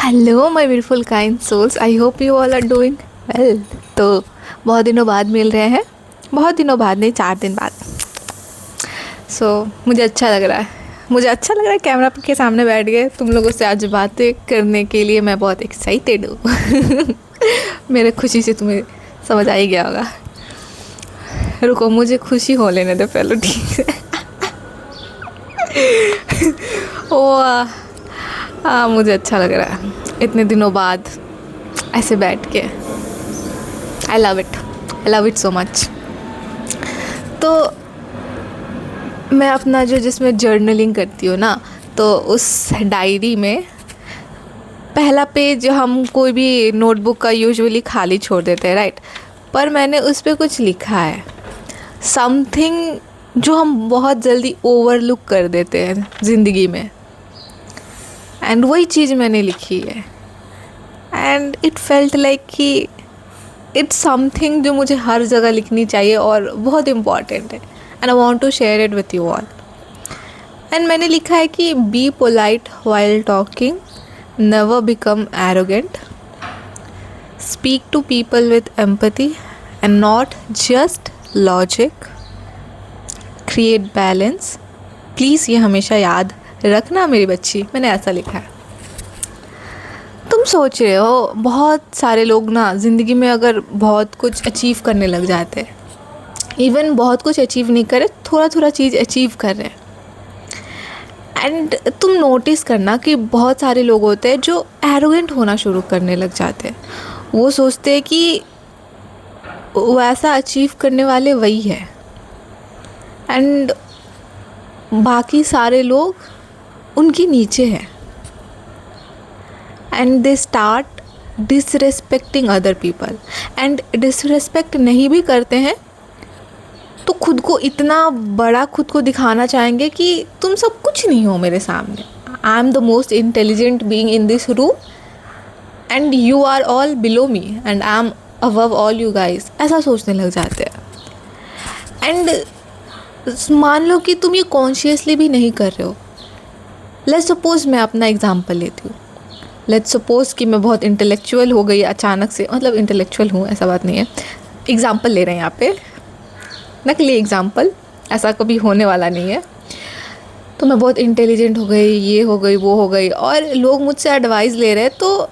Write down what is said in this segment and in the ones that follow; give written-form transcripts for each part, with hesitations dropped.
Hello my beautiful kind souls, I hope you all are doing well. तो बहुत दिनों बाद मिल रहे हैं, बहुत दिनों बाद नहीं, 4 दिन बाद। मुझे अच्छा लग रहा है, कैमरा के सामने बैठ गए तुम लोगों से आज बातें करने के लिए। मैं बहुत एक्साइटेड हूँ। मेरे खुशी से तुम्हें समझ आ ही गया होगा। रुको, मुझे खुशी हो लेने दो पहले, ठीक है। हाँ, मुझे अच्छा लग रहा है इतने दिनों बाद ऐसे बैठ के। I love it so much. तो मैं अपना जिसमें जर्नलिंग करती हूँ ना, तो उस डायरी में पहला पेज हम कोई भी नोटबुक का यूजुअली खाली छोड़ देते हैं, राइट। पर मैंने उस पर कुछ लिखा है, समथिंग जो हम बहुत जल्दी ओवरलुक कर देते हैं ज़िंदगी में, एंड वही चीज़ मैंने लिखी है। एंड इट फेल्ट लाइक कि इट्स समथिंग जो मुझे हर जगह लिखनी चाहिए और बहुत इम्पॉर्टेंट है, and I want to share it with you all. And मैंने लिखा है कि be polite while talking, never become arrogant, speak to people with empathy and not just logic, create balance. Please ये हमेशा याद रखना मेरी बच्ची, मैंने ऐसा लिखा है। तुम सोच रहे हो बहुत सारे लोग ना ज़िंदगी में अगर बहुत कुछ अचीव करने लग जाते हैं, इवन बहुत कुछ अचीव नहीं करे, थोड़ा थोड़ा चीज़ अचीव कर रहे हैं, एंड तुम नोटिस करना कि बहुत सारे लोग होते हैं जो एरोगेंट होना शुरू करने लग जाते हैं। वो सोचते हैं कि वैसा अचीव करने वाले वही है, एंड बाकी सारे लोग उनके नीचे हैं, and they start disrespecting other people. And disrespect नहीं भी करते हैं तो खुद को इतना बड़ा खुद को दिखाना चाहेंगे कि तुम सब कुछ नहीं हो मेरे सामने, I am the most intelligent being in this room and you are all below me and I am above all you guys, ऐसा सोचने लग जाते हैं। एंड मान लो कि तुम ये कॉन्शियसली भी नहीं कर रहे हो। लेट्स सपोज, मैं अपना एग्जांपल लेती हूँ। लेट्स सपोज कि मैं बहुत इंटेलेक्चुअल हो गई अचानक से, मतलब इंटेलेक्चुअल हूँ ऐसा बात नहीं है, एग्जांपल ले रहे हैं यहाँ पे, नकली एग्जांपल, ऐसा कभी होने वाला नहीं है। तो मैं बहुत इंटेलिजेंट हो गई, ये हो गई, वो हो गई, और लोग मुझसे एडवाइस ले रहे हैं। तो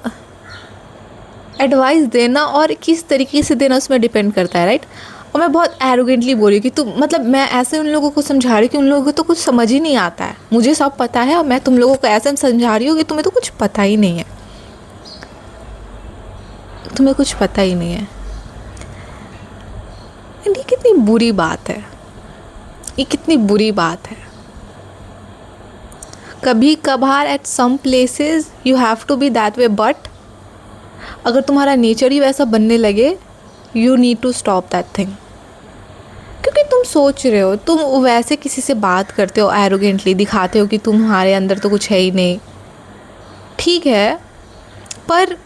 एडवाइस देना और किस तरीके से देना उसमें डिपेंड करता है, राइट। और मैं बहुत एरोगेंटली बोली कि तुम, मतलब मैं ऐसे उन लोगों को समझा रही हूँ कि उन लोगों को तो कुछ समझ ही नहीं आता है, मुझे सब पता है, और मैं तुम लोगों को ऐसे समझा रही हूँ कि तुम्हें तो कुछ पता ही नहीं है, तुम्हें कुछ पता ही नहीं है। ये कितनी बुरी बात है, ये कितनी बुरी बात है। कभी कभार at some places you have to be that way, but अगर तुम्हारा नेचर ही वैसा बनने लगे, you need to stop that thing. क्योंकि तुम सोच रहे हो, तुम वैसे किसी से बात करते हो एरोगेंटली, दिखाते हो कि तुम्हारे अंदर तो कुछ है ही नहीं, ठीक है, पर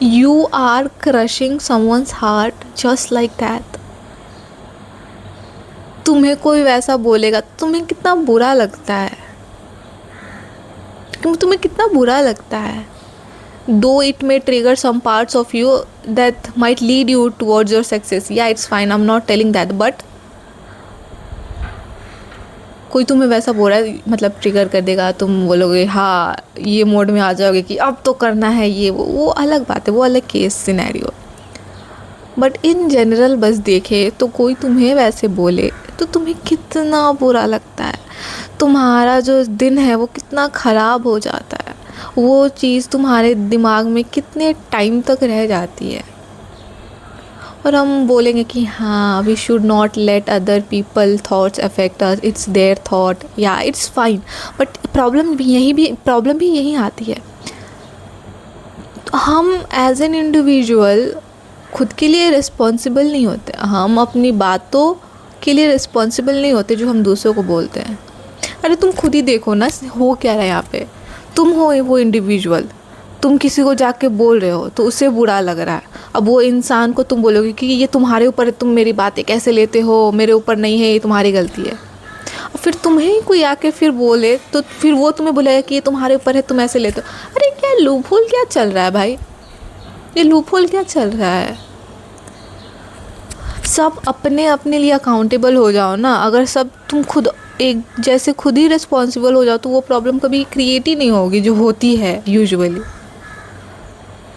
you are crushing someone's heart just like that। तुम्हें कोई वैसा बोलेगा, तुम्हें कितना बुरा लगता है, तुम्हें कितना बुरा लगता है। Though it may trigger some parts of you that might lead you towards your success, yeah it's fine, I'm not telling that, but कोई तुम्हें वैसा बोल रहा है, मतलब ट्रिगर कर देगा, तुम बोलोगे हाँ, ये मोड में आ जाओगे कि अब तो करना है ये वो अलग बात है, वो अलग case scenario. But in general बस देखे तो कोई तुम्हें वैसे बोले तो तुम्हें कितना बुरा लगता है, तुम्हारा जो दिन है वो कितना ख़राब हो जाता है, वो चीज़ तुम्हारे दिमाग में कितने टाइम तक रह जाती है। और हम बोलेंगे कि हाँ, we should not let other people thoughts affect us, it's their thought, या इट्स फाइन। बट प्रॉब्लम भी यही आती है, हम एज एन इंडिविजुअल खुद के लिए रिस्पॉन्सिबल नहीं होते, हम अपनी बातों के लिए रिस्पॉन्सिबल नहीं होते जो हम दूसरों को बोलते हैं। अरे तुम खुद ही देखो ना, हो क्या रहा है यहाँ पे, तुम हो वो इंडिविजुअल, तुम किसी को जाके बोल रहे हो तो उसे बुरा लग रहा है, अब वो इंसान को तुम बोलोगे कि ये तुम्हारे ऊपर है, तुम मेरी बातें कैसे लेते हो, मेरे ऊपर नहीं है, ये तुम्हारी गलती है। फिर तुम्हें ही कोई आके फिर बोले तो फिर वो तुम्हें बोलेगा कि ये तुम्हारे ऊपर है, तुम ऐसे लेते हो। अरे क्या लूपहोल क्या चल रहा है भाई, ये लूपहोल क्या चल रहा है। सब अपने अपने लिए अकाउंटेबल हो जाओ ना। अगर सब तुम खुद एक जैसे खुद ही रिस्पॉन्सिबल हो जाओ तो वो प्रॉब्लम कभी क्रिएट ही नहीं होगी जो होती है usually.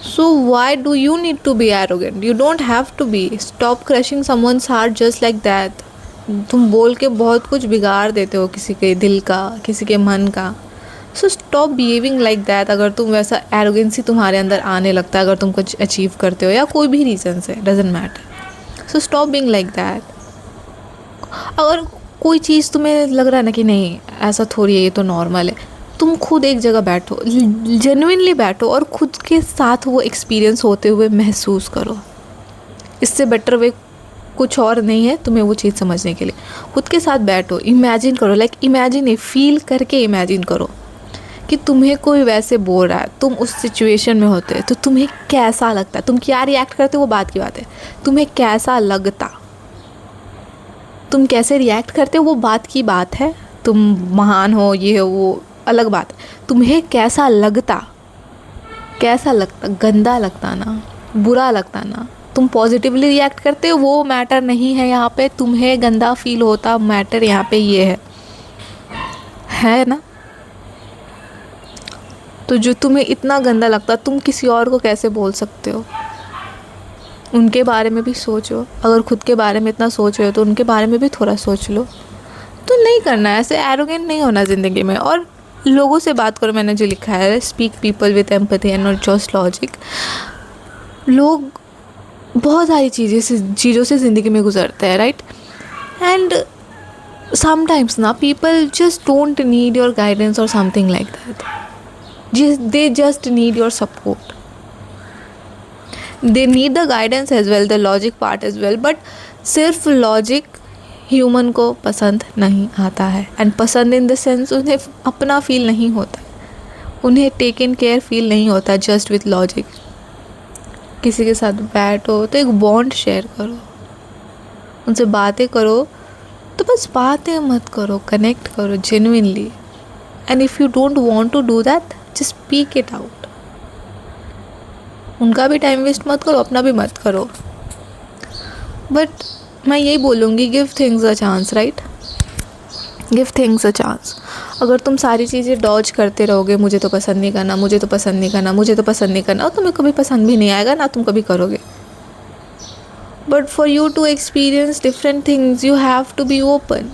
So why do you need to be arrogant, you don't have to be. Stop crushing someone's heart just like that. तुम बोल के बहुत कुछ बिगाड़ देते हो किसी के दिल का, किसी के मन का। So stop behaving like that. अगर तुम वैसा एरोगेंसी तुम्हारे अंदर आने लगता है अगर तुम कुछ अचीव करते हो या कोई भी रीज़न से, doesn't matter. So stop being like that. अगर कोई चीज़ तुम्हें लग रहा है ना कि नहीं ऐसा थोड़ी है, ये तो नॉर्मल है, तुम खुद एक जगह बैठो, जेन्युइनली बैठो और खुद के साथ वो एक्सपीरियंस होते हुए महसूस करो। इससे बेटर वे कुछ और नहीं है तुम्हें वो चीज़ समझने के लिए। खुद के साथ बैठो, इमेजिन करो, लाइक इमेजिन, फील करके इमेजिन करो कि तुम्हें कोई वैसे बोल रहा है, तुम उस सिचुएशन में होते तो तुम्हें कैसा लगता, तुम क्या रिएक्ट करते, वो बात की बात है। तुम्हें कैसा लगता, तुम कैसे रिएक्ट करते हो वो बात की बात है। तुम महान हो, ये हो, वो अलग बात है। तुम्हें कैसा लगता, कैसा लगता, गंदा लगता ना, बुरा लगता ना, तुम पॉजिटिवली रिएक्ट करते हो वो मैटर नहीं है यहाँ पे। तुम्हें गंदा फील होता मैटर यहाँ पे ये है ना। तो जो तुम्हें इतना गंदा लगता तुम किसी और को कैसे बोल सकते हो। उनके बारे में भी सोचो। अगर खुद के बारे में इतना सोच रहे हो तो उनके बारे में भी थोड़ा सोच लो। तो नहीं करना है ऐसे, एरोगेंट नहीं होना ज़िंदगी में। और लोगों से बात करो, मैंने जो लिखा है, speak people with empathy and not just logic. लोग बहुत सारी चीज़ों से ज़िंदगी में गुजरते हैं, राइट। एंड समटाइम्स ना people just don't need your guidance और something like that. They just need your support. They need the guidance as well, the logic part as well, but सिर्फ लॉजिक ह्यूमन को पसंद नहीं आता है। And पसंद in the sense उन्हें अपना फील नहीं होता, उन्हें टेकन केयर फील नहीं होता जस्ट विथ लॉजिक। किसी के साथ बैठो तो एक बॉन्ड शेयर करो, उनसे बातें करो, तो बस बातें मत करो, कनेक्ट करो genuinely. And if you don't want to do that, just speak it out. उनका भी टाइम वेस्ट मत करो, अपना भी मत करो। बट मैं यही बोलूँगी, give things a chance, right. Give things a chance. अगर तुम सारी चीज़ें डॉज करते रहोगे, मुझे तो पसंद नहीं करना, मुझे तो पसंद नहीं करना, मुझे तो पसंद नहीं करना, और तुम्हें कभी पसंद भी नहीं आएगा ना तुम कभी करोगे। But for you to experience different things you have to be open.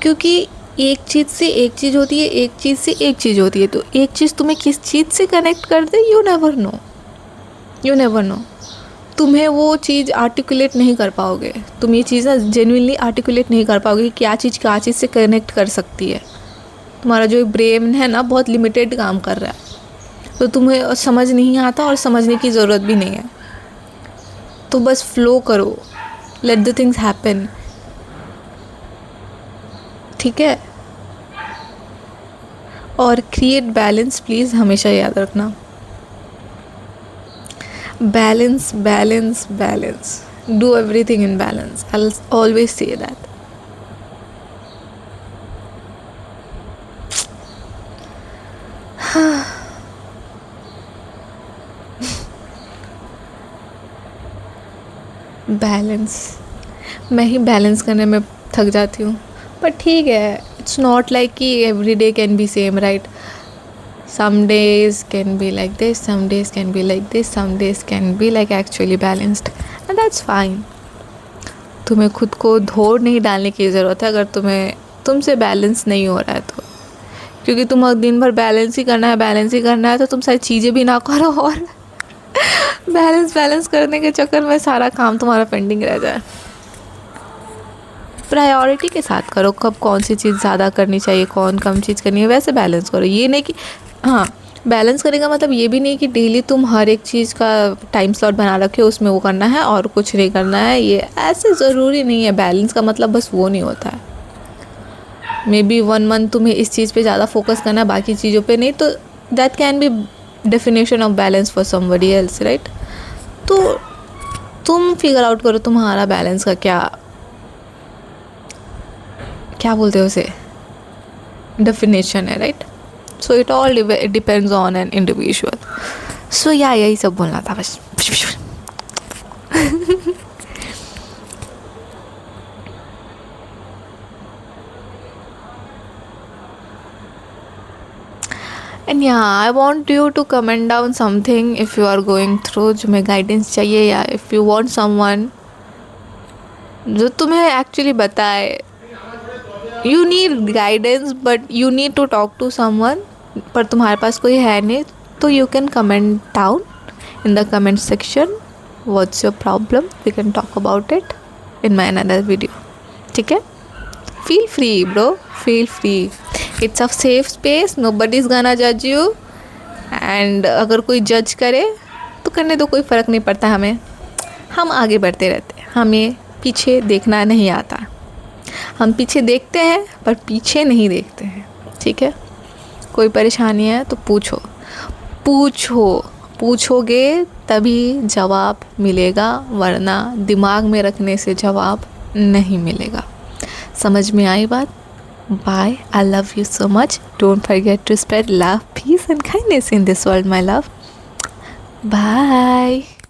क्योंकि एक चीज़ से एक चीज़ होती है, एक चीज़ से एक चीज़ होती है। तो एक चीज़ तुम्हें किस चीज़ से कनेक्ट कर दे, you never know, you never know. तुम्हें वो चीज़ आर्टिकुलेट नहीं कर पाओगे, तुम ये चीज़ ना जेन्युइनली आर्टिकुलेट नहीं कर पाओगे कि क्या चीज़ से कनेक्ट कर सकती है। तुम्हारा जो ब्रेन है ना बहुत लिमिटेड काम कर रहा है, तो तुम्हें समझ नहीं आता और समझने की ज़रूरत भी नहीं है। तो बस फ्लो करो, लेट द थिंग्स हैपन, ठीक है। और क्रिएट बैलेंस, प्लीज़ हमेशा याद रखना। Balance balance balance, do everything in balance. I will always say that. Balance, मैं ही बैलेंस करने में थक जाती हूँ। पर ठीक है, इट्स नॉट लाइक कि every day can be same, right. Some days can be like this, some days can be like this, some days can be like actually balanced, and that's fine. तुम्हें खुद को धोड़ नहीं डालने की ज़रूरत है अगर तुमसे बैलेंस नहीं हो रहा है तो। क्योंकि तुम दिन भर बैलेंस ही करना है तो तुम सारी चीज़ें भी ना करो और बैलेंस करने के चक्कर में सारा काम तुम्हारा पेंडिंग रह जाए। प्रायोरिटी के साथ करो, कब कौन सी चीज़ ज़्यादा करनी चाहिए, कौन कम चीज़ करनी है, वैसे बैलेंस करो। ये नहीं कि हाँ, बैलेंस करने का मतलब ये भी नहीं कि डेली तुम हर एक चीज़ का टाइम स्लॉट बना रखे हो, उसमें वो करना है और कुछ नहीं करना है। ये ऐसे ज़रूरी नहीं है। बैलेंस का मतलब बस वो नहीं होता है। मे बी 1 मंथ तुम्हें इस चीज़ पे ज़्यादा फोकस करना है, बाकी चीज़ों पे नहीं, तो that can be definition of balance for somebody else, right. तो तुम फिगर आउट करो तुम्हारा बैलेंस का क्या क्या बोलते हैं उसे, डेफिनेशन है, right? So it all depends on an individual. So yeah यही सब बोलना था बस. And yeah I want you to comment down something if you are going through, जो मैं गाइडेंस चाहिए, या इफ़ यू वॉन्ट समवन जो तुम्हें एक्चुअली बताए. You need guidance but you need to talk to someone, पर तुम्हारे पास कोई है नहीं, तो you can comment down in the comment section what's your problem, we can talk about it in my another video. ठीक है? Feel free bro, feel free. It's a safe space, nobody is gonna जज you. And अगर कोई जज करे तो करने दो, कोई फ़र्क नहीं पड़ता हमें. हम आगे बढ़ते रहते हैं, हमें पीछे देखना नहीं आता. हम पीछे देखते हैं पर पीछे नहीं देखते हैं. ठीक है? कोई परेशानी है तो पूछो, पूछोगे तभी जवाब मिलेगा, वरना दिमाग में रखने से जवाब नहीं मिलेगा. समझ में आई बात? Bye. I love you so much. Don't forget to spread love, peace and kindness in this world, my love. Bye.